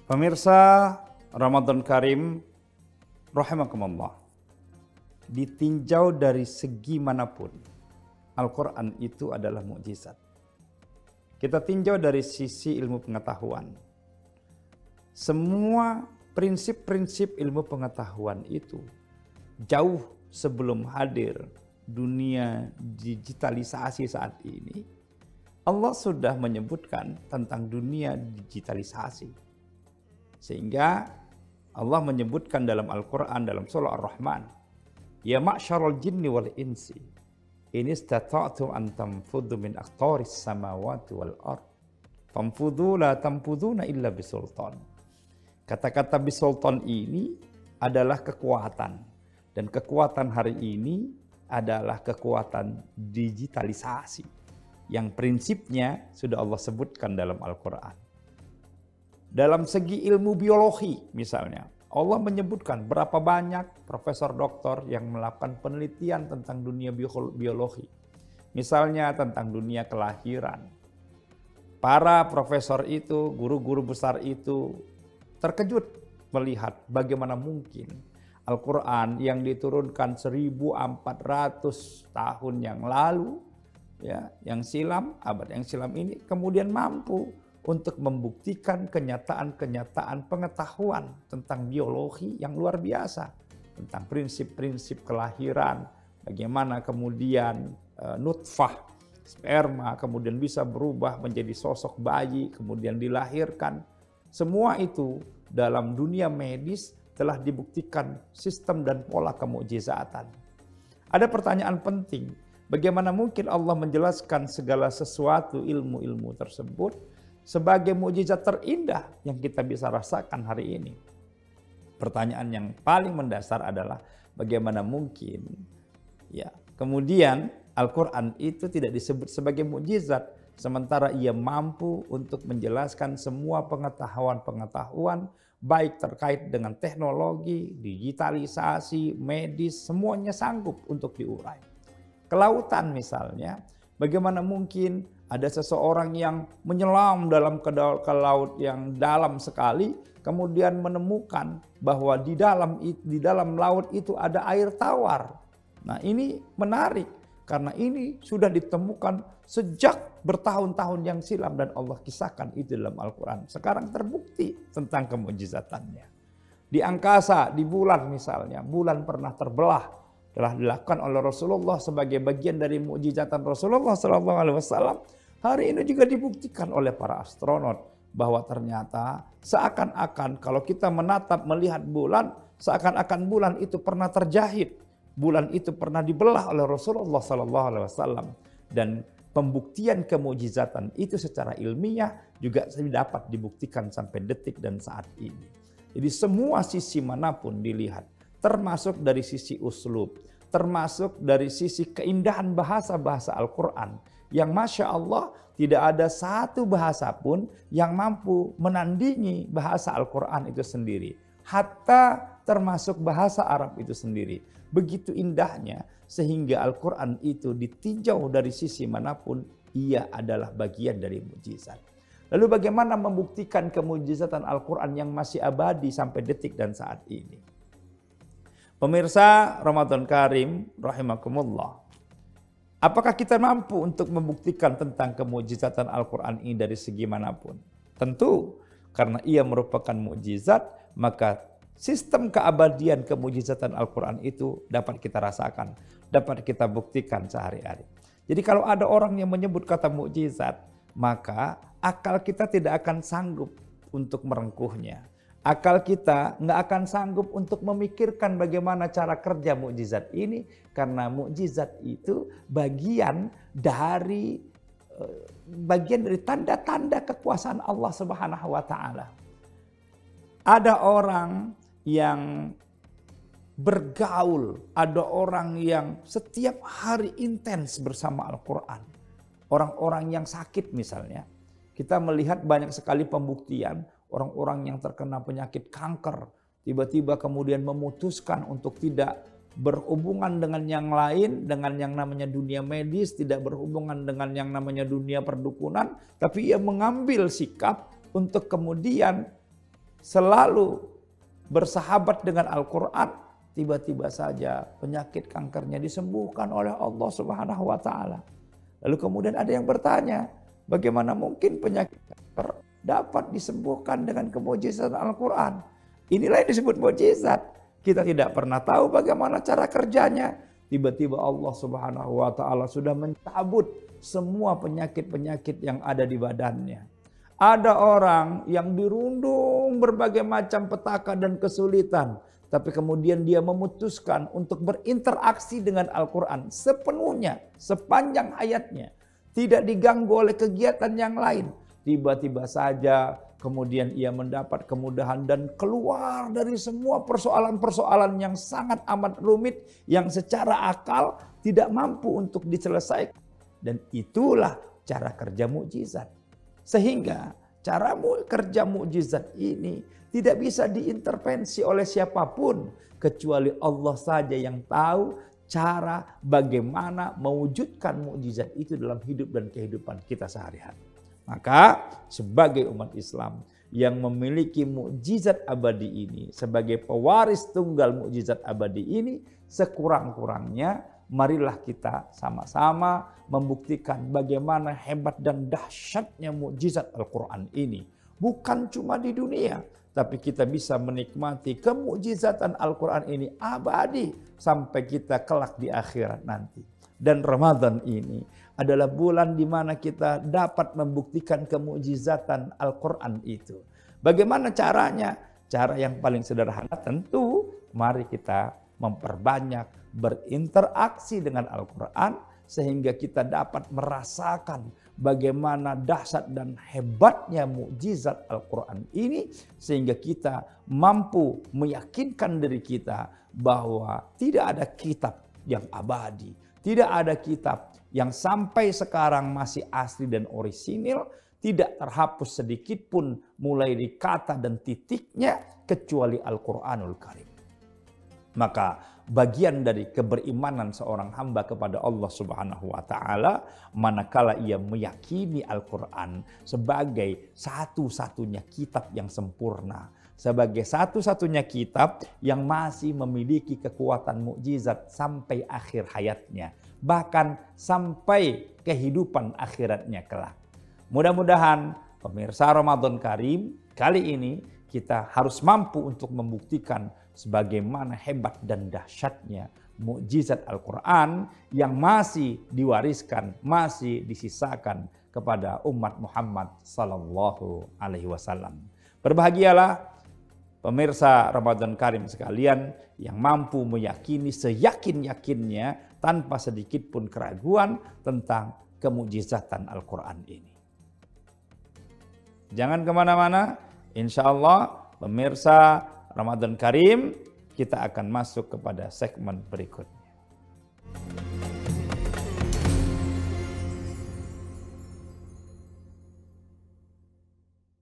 Pemirsa Ramadan Karim, rahimakumullah. Ditinjau dari segi manapun, Al-Quran itu adalah mukjizat. Kita tinjau dari sisi ilmu pengetahuan. Semua prinsip-prinsip ilmu pengetahuan itu jauh sebelum hadir dunia digitalisasi saat ini, Allah sudah menyebutkan tentang dunia digitalisasi. Sehingga Allah menyebutkan dalam Al-Quran, dalam surah Ar-Rahman, ya ma'syarul jinni wal insi, in istata'tum an tanfudhu min aqtaris samawati wal ard, fanfudhu la tanfudhuna illa bisultan. Kata-kata bisultan ini adalah kekuatan. Dan kekuatan hari ini adalah kekuatan digitalisasi. Yang prinsipnya sudah Allah sebutkan dalam Al-Quran. Dalam segi ilmu biologi misalnya, Allah menyebutkan berapa banyak profesor doktor yang melakukan penelitian tentang dunia biologi. Misalnya tentang dunia kelahiran. Para profesor itu, guru-guru besar itu terkejut melihat bagaimana mungkin Al-Quran yang diturunkan 1400 tahun yang lalu, ya, yang silam, abad yang silam ini kemudian mampu untuk membuktikan kenyataan-kenyataan pengetahuan tentang biologi yang luar biasa. Tentang prinsip-prinsip kelahiran, bagaimana kemudian nutfah, sperma, kemudian bisa berubah menjadi sosok bayi, kemudian dilahirkan. Semua itu dalam dunia medis telah dibuktikan sistem dan pola kemukjizatan. Ada pertanyaan penting, bagaimana mungkin Allah menjelaskan segala sesuatu ilmu-ilmu tersebut sebagai mukjizat terindah yang kita bisa rasakan hari ini? Pertanyaan yang paling mendasar adalah bagaimana mungkin ya kemudian Al-Quran itu tidak disebut sebagai mukjizat sementara ia mampu untuk menjelaskan semua pengetahuan-pengetahuan baik terkait dengan teknologi, digitalisasi, medis, semuanya sanggup untuk diurai. Kelautan misalnya, bagaimana mungkin ada seseorang yang menyelam ke laut yang dalam sekali, kemudian menemukan bahwa di dalam laut itu ada air tawar. Nah, ini menarik karena ini sudah ditemukan sejak bertahun-tahun yang silam dan Allah kisahkan itu dalam Al-Quran. Sekarang terbukti tentang kemukjizatannya. Di angkasa, di bulan misalnya, bulan pernah terbelah, telah dilakukan oleh Rasulullah sebagai bagian dari mukjizatan Rasulullah SAW. Hari ini juga dibuktikan oleh para astronot bahwa ternyata seakan-akan kalau kita melihat bulan, seakan-akan bulan itu pernah terjahit, bulan itu pernah dibelah oleh Rasulullah SAW. Dan pembuktian kemukjizatan itu secara ilmiah juga dapat dibuktikan sampai detik dan saat ini. Jadi semua sisi manapun dilihat, termasuk dari sisi uslub, termasuk dari sisi keindahan bahasa-bahasa Al-Quran. Yang Masya Allah tidak ada satu bahasa pun yang mampu menandingi bahasa Al-Quran itu sendiri. Hatta termasuk bahasa Arab itu sendiri. Begitu indahnya sehingga Al-Quran itu ditinjau dari sisi manapun, ia adalah bagian dari mukjizat. Lalu bagaimana membuktikan kemukjizatan Al-Quran yang masih abadi sampai detik dan saat ini? Pemirsa Ramadan Karim, rahimakumullah. Apakah kita mampu untuk membuktikan tentang kemukjizatan Al-Quran ini dari segi manapun? Tentu, karena ia merupakan mukjizat, maka sistem keabadian kemukjizatan Al-Quran itu dapat kita rasakan, dapat kita buktikan sehari-hari. Jadi kalau ada orang yang menyebut kata mukjizat, maka akal kita tidak akan sanggup untuk merengkuhnya. Akal kita nggak akan sanggup untuk memikirkan bagaimana cara kerja mukjizat ini, karena mukjizat itu bagian dari tanda-tanda kekuasaan Allah Subhanahu wa taala. Ada orang yang bergaul, ada orang yang setiap hari intens bersama Al-Quran. Orang-orang yang sakit misalnya, kita melihat banyak sekali pembuktian orang-orang yang terkena penyakit kanker, tiba-tiba kemudian memutuskan untuk tidak berhubungan dengan yang lain, dengan yang namanya dunia medis, tidak berhubungan dengan yang namanya dunia perdukunan, tapi ia mengambil sikap untuk kemudian selalu bersahabat dengan Al-Quran, tiba-tiba saja penyakit kankernya disembuhkan oleh Allah Subhanahu wa Ta'ala. Lalu kemudian ada yang bertanya, bagaimana mungkin penyakit kanker dapat disembuhkan dengan kemujizatan Al-Quran? Inilah yang disebut mujizat. Kita tidak pernah tahu bagaimana cara kerjanya. Tiba-tiba Allah Subhanahu wa Ta'ala sudah mencabut semua penyakit-penyakit yang ada di badannya. Ada orang yang dirundung berbagai macam petaka dan kesulitan, tapi kemudian dia memutuskan untuk berinteraksi dengan Al-Quran sepenuhnya, sepanjang hayatnya. Tidak diganggu oleh kegiatan yang lain. Tiba-tiba saja kemudian ia mendapat kemudahan dan keluar dari semua persoalan-persoalan yang sangat amat rumit yang secara akal tidak mampu untuk diselesaikan. Dan itulah cara kerja mukjizat. Sehingga cara kerja mukjizat ini tidak bisa diintervensi oleh siapapun kecuali Allah saja yang tahu cara bagaimana mewujudkan mukjizat itu dalam hidup dan kehidupan kita sehari-hari. Maka sebagai umat Islam yang memiliki mukjizat abadi ini, sebagai pewaris tunggal mukjizat abadi ini, sekurang-kurangnya marilah kita sama-sama membuktikan bagaimana hebat dan dahsyatnya mukjizat Al-Quran ini. Bukan cuma di dunia, tapi kita bisa menikmati kemukjizatan Al-Quran ini abadi sampai kita kelak di akhirat nanti. Dan Ramadan ini adalah bulan di mana kita dapat membuktikan kemukjizatan Al-Quran itu. Bagaimana caranya? Cara yang paling sederhana tentu mari kita memperbanyak berinteraksi dengan Al-Quran sehingga kita dapat merasakan bagaimana dahsyat dan hebatnya mukjizat Al-Quran ini sehingga kita mampu meyakinkan diri kita bahwa tidak ada kitab yang abadi. Tidak ada kitab yang sampai sekarang masih asli dan orisinil, tidak terhapus sedikit pun mulai di kata dan titiknya kecuali Al-Quranul Karim. Maka bagian dari keberimanan seorang hamba kepada Allah Subhanahu wa Ta'ala manakala ia meyakini Al-Quran sebagai satu-satunya kitab yang sempurna, sebagai satu-satunya kitab yang masih memiliki kekuatan mukjizat sampai akhir hayatnya, bahkan sampai kehidupan akhiratnya kelak. Mudah-mudahan pemirsa Ramadan Karim kali ini kita harus mampu untuk membuktikan sebagaimana hebat dan dahsyatnya mukjizat Al-Quran yang masih diwariskan, masih disisakan kepada umat Muhammad sallallahu alaihi wasallam. Berbahagialah pemirsa Ramadan Karim sekalian yang mampu meyakini seyakin-yakinnya tanpa sedikit pun keraguan tentang kemukjizatan Al-Quran ini. Jangan kemana-mana, insya Allah pemirsa Ramadan Karim kita akan masuk kepada segmen berikut.